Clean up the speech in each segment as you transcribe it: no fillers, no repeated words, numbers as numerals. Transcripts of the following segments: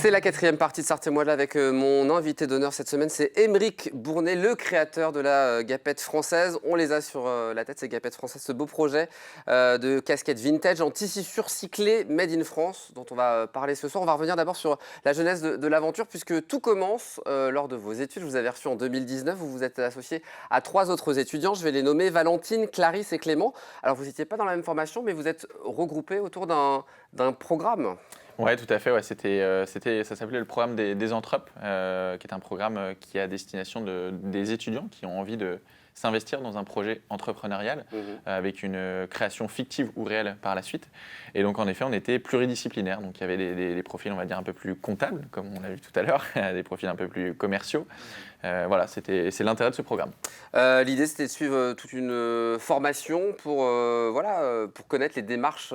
C'est la quatrième partie de Sortez-moi-de-là avec mon invité d'honneur cette semaine, c'est Aymeric Bournet, le créateur de la Gapette française. On les a sur la tête, ces Gapettes françaises, ce beau projet de casquette vintage en tissu surcyclé Made in France, dont on va parler ce soir. On va revenir d'abord sur la genèse de l'aventure, puisque tout commence lors de vos études. Je vous avais reçu en 2019, vous vous êtes associé à 3 autres étudiants. Je vais les nommer Valentine, Clarisse et Clément. Alors vous n'étiez pas dans la même formation, mais vous êtes regroupés autour d'un programme. Oui, tout à fait. Ouais. Ça s'appelait le programme des Entrep, qui est un programme qui est à destination des étudiants qui ont envie de s'investir dans un projet entrepreneurial avec une création fictive ou réelle par la suite. Et donc, en effet, on était pluridisciplinaires. Donc, il y avait des profils, on va dire, un peu plus comptables, comme on l'a vu tout à l'heure, des profils un peu plus commerciaux. Voilà, c'est l'intérêt de ce programme. L'idée, c'était de suivre toute une formation pour connaître les démarches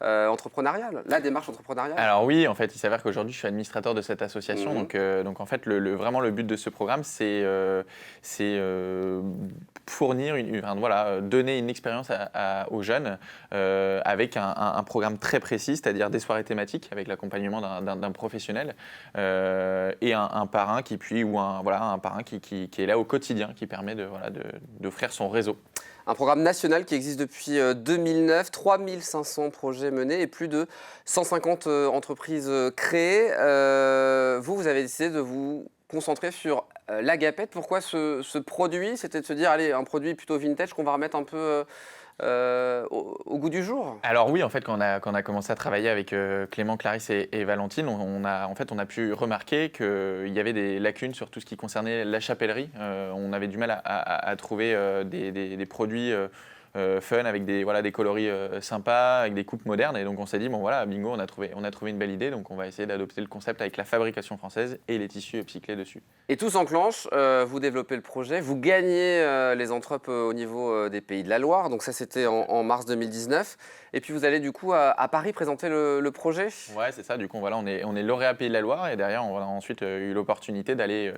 entrepreneuriale, la démarche entrepreneuriale. Alors oui, en fait, il s'avère qu'aujourd'hui, je suis administrateur de cette association. Donc en fait, vraiment, le but de ce programme, c'est fournir, donner une expérience aux jeunes avec un programme très précis, c'est-à-dire des soirées thématiques avec l'accompagnement d'un professionnel et un parrain un parrain qui est là au quotidien, qui permet d'offrir son réseau. Un programme national qui existe depuis 2009, 3500 projets menés et plus de 150 entreprises créées. Vous avez décidé de vous concentrer sur la Gapette. Pourquoi ce produit? C'était de se dire, allez, un produit plutôt vintage qu'on va remettre un peu au goût du jour? Alors oui, en fait, quand on a commencé à travailler avec Clément, Clarisse et Valentine, on a pu remarquer qu'il y avait des lacunes sur tout ce qui concernait la chapellerie. On avait du mal à trouver des produits fun avec des coloris sympas, avec des coupes modernes. Et donc on s'est dit, bon voilà, bingo, on a trouvé une belle idée. Donc on va essayer d'adopter le concept avec la fabrication française et les tissus upcyclés dessus. Et tout s'enclenche, vous développez le projet, vous gagnez les Entrep au niveau des Pays de la Loire, donc ça c'était en mars 2019. Et puis vous allez du coup à Paris présenter le projet. Ouais, c'est ça, du coup on est lauréat Pays de la Loire et derrière on a ensuite eu l'opportunité d'aller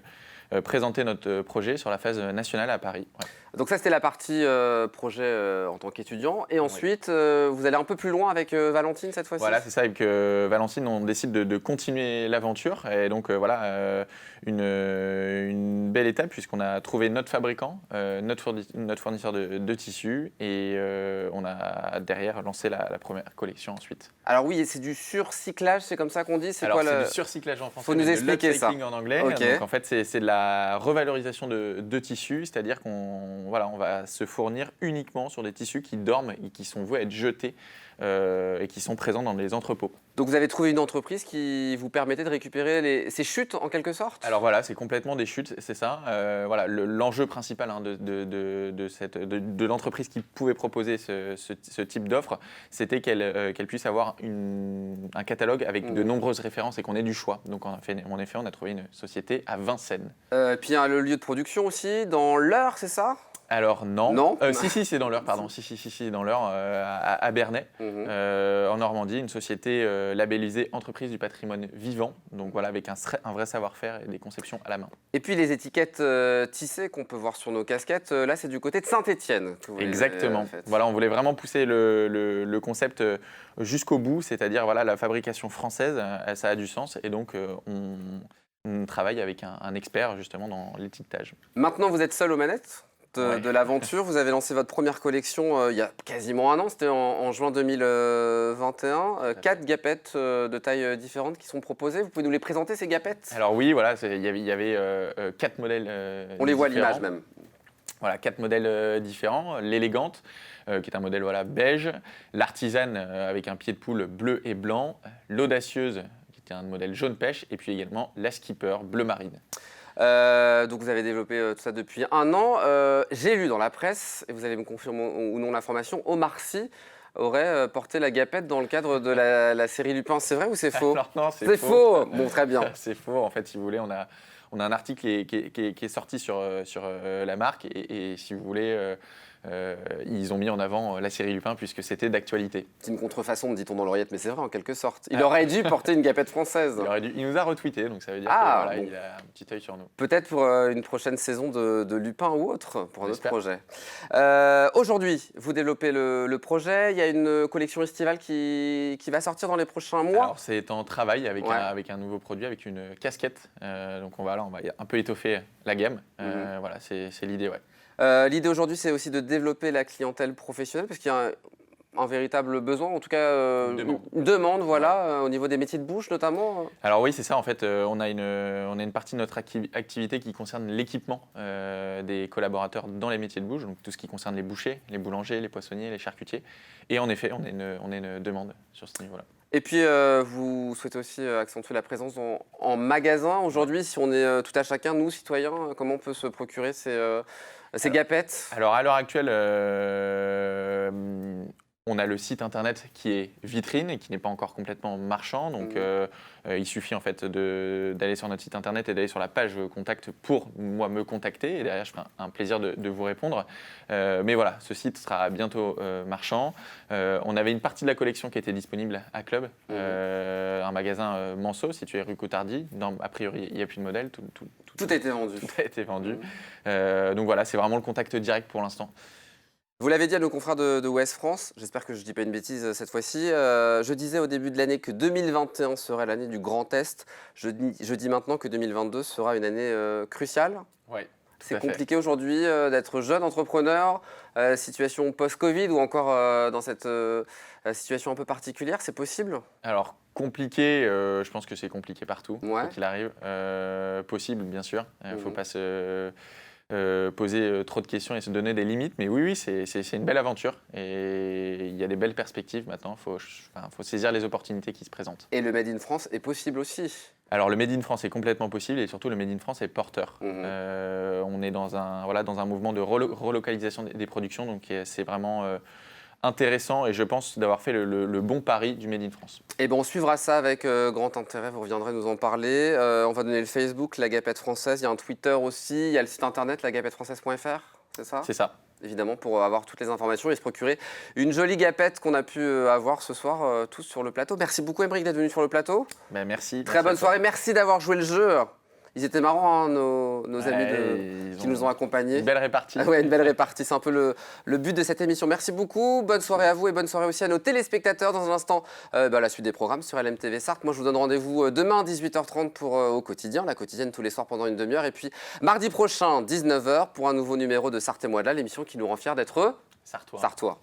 présenter notre projet sur la phase nationale à Paris. Ouais. Donc ça c'était la partie projet en tant qu'étudiant. Et ensuite vous allez un peu plus loin avec Valentine cette fois-ci. Voilà, c'est ça, avec Valentine on décide de continuer l'aventure. Et donc une belle étape puisqu'on a trouvé notre fabricant, notre fournisseur de tissus et on a derrière lancé la première collection ensuite. Alors oui, c'est du surcyclage, c'est comme ça qu'on dit? C'est du surcyclage en français. Faut nous expliquer ça. En anglais. Okay. Donc en fait c'est de la revalorisation de tissus, c'est-à-dire qu'on va se fournir uniquement sur des tissus qui dorment et qui sont voués à être jetés et qui sont présents dans les entrepôts. Donc vous avez trouvé une entreprise qui vous permettait de récupérer ces chutes en quelque sorte? Alors voilà, c'est complètement des chutes, c'est ça. L'enjeu principal de l'entreprise qui pouvait proposer ce type d'offre, c'était qu'elle puisse avoir un catalogue avec de nombreuses références et qu'on ait du choix. Donc en effet, on a trouvé une société à Vincennes. Puis il y a le lieu de production aussi, dans l'Eure, c'est ça? Alors non. Non. Si, c'est dans l'Eure, pardon. Si, dans l'Eure, à Bernay, en Normandie, une société labellisée Entreprise du patrimoine vivant, donc voilà, avec un vrai savoir-faire et des conceptions à la main. Et puis les étiquettes tissées qu'on peut voir sur nos casquettes, là c'est du côté de Saint-Étienne. Exactement. Voilà, on voulait vraiment pousser le concept jusqu'au bout, c'est-à-dire la fabrication française, ça a du sens, et donc on travaille avec un expert justement dans l'étiquetage. Maintenant vous êtes seul aux manettes de l'aventure. Vous avez lancé votre première collection il y a quasiment un an, c'était en juin 2021. 4 gapettes de tailles différentes qui sont proposées. Vous pouvez nous les présenter, ces gapettes? Alors oui, voilà, il y avait 4 modèles On les voit à l'image même. Voilà, 4 modèles différents. L'élégante, qui est un modèle beige. L'artisane, avec un pied de poule bleu et blanc. L'audacieuse, qui était un modèle jaune pêche. Et puis également la skipper bleu marine. Donc vous avez développé tout ça depuis un an. J'ai lu dans la presse, et vous allez me confirmer ou non l'information, Omar Sy aurait porté la Gapette dans le cadre de la série Lupin. C'est vrai ou c'est faux? Alors non, c'est faux. Bon, très bien. C'est faux. En fait, si vous voulez, on a un article qui est sorti sur la marque et si vous voulez, ils ont mis en avant la série Lupin puisque c'était d'actualité. C'est une contrefaçon, dit-on dans l'oreillette, mais c'est vrai en quelque sorte. Il aurait dû porter une Gapette française. Il nous a retweeté, donc ça veut dire qu'il a un petit œil sur nous. Peut-être pour une prochaine saison de Lupin ou autre, pour un autre projet. Aujourd'hui, vous développez le projet. Il y a une collection estivale qui va sortir dans les prochains mois. Alors, c'est en travail avec un nouveau produit, avec une casquette. Donc on va un peu étoffer la gamme. Voilà, c'est l'idée, ouais. L'idée aujourd'hui, c'est aussi de développer la clientèle professionnelle, parce qu'il y a un véritable besoin, en tout cas une demande, voilà, au niveau des métiers de bouche notamment. Alors oui, c'est ça. En fait, on a une partie de notre activité qui concerne l'équipement des collaborateurs dans les métiers de bouche, donc tout ce qui concerne les bouchers, les boulangers, les poissonniers, les charcutiers. Et en effet, on a une demande sur ce niveau-là. Et puis, vous souhaitez aussi accentuer la présence en magasin. Aujourd'hui, si on est tout à chacun, nous, citoyens, comment on peut se procurer ces gapettes? Alors, à l'heure actuelle, on a le site internet qui est vitrine et qui n'est pas encore complètement marchand. Donc, il suffit en fait d'aller sur notre site internet et d'aller sur la page contact pour me contacter. Et derrière, je ferai un plaisir de vous répondre. Mais voilà, ce site sera bientôt marchand. On avait une partie de la collection qui était disponible à Club, un magasin Manceau situé rue Cotardy. A priori, il n'y a plus de modèle. Tout a été vendu. Tout a été vendu. Donc voilà, c'est vraiment le contact direct pour l'instant. Vous l'avez dit à nos confrères de Ouest France, j'espère que je ne dis pas une bêtise cette fois-ci, je disais au début de l'année que 2021 serait l'année du Grand Test. Je dis maintenant que 2022 sera une année cruciale. Oui. C'est compliqué aujourd'hui d'être jeune entrepreneur, situation post-Covid ou encore dans cette situation un peu particulière, c'est possible? Alors, compliqué, je pense que c'est compliqué partout, quoi qu'il arrive. Possible, bien sûr. Il ne faut pas se poser trop de questions et se donner des limites. Mais oui, c'est une belle aventure et il y a des belles perspectives maintenant. Faut saisir les opportunités qui se présentent. Et le Made in France est possible aussi? Alors, le Made in France est complètement possible et surtout, le Made in France est porteur. On est dans un mouvement de relocalisation des productions, donc c'est vraiment intéressant et je pense d'avoir fait le bon pari du Made in France. Et on suivra ça avec grand intérêt, vous reviendrez nous en parler. On va donner le Facebook, la Gapette Française, il y a un Twitter aussi, il y a le site internet, lagapettefrançaise.fr, c'est ça? C'est ça. Évidemment, pour avoir toutes les informations et se procurer une jolie gapette qu'on a pu avoir ce soir tous sur le plateau. Merci beaucoup Aymeric d'être venu sur le plateau. Merci. Très bonne soirée, merci d'avoir joué le jeu. Ils étaient marrants, hein, nos amis qui nous ont accompagnés. Une belle répartie. Ouais, une belle répartie, c'est un peu le but de cette émission. Merci beaucoup, bonne soirée à vous et bonne soirée aussi à nos téléspectateurs. Dans un instant, la suite des programmes sur LMTV Sarthe. Moi, je vous donne rendez-vous demain 18h30 pour Au Quotidien, la quotidienne tous les soirs pendant une demi-heure. Et puis mardi prochain, 19h, pour un nouveau numéro de Sarthe et moi de là, l'émission qui nous rend fiers d'être Sartois. Sartois.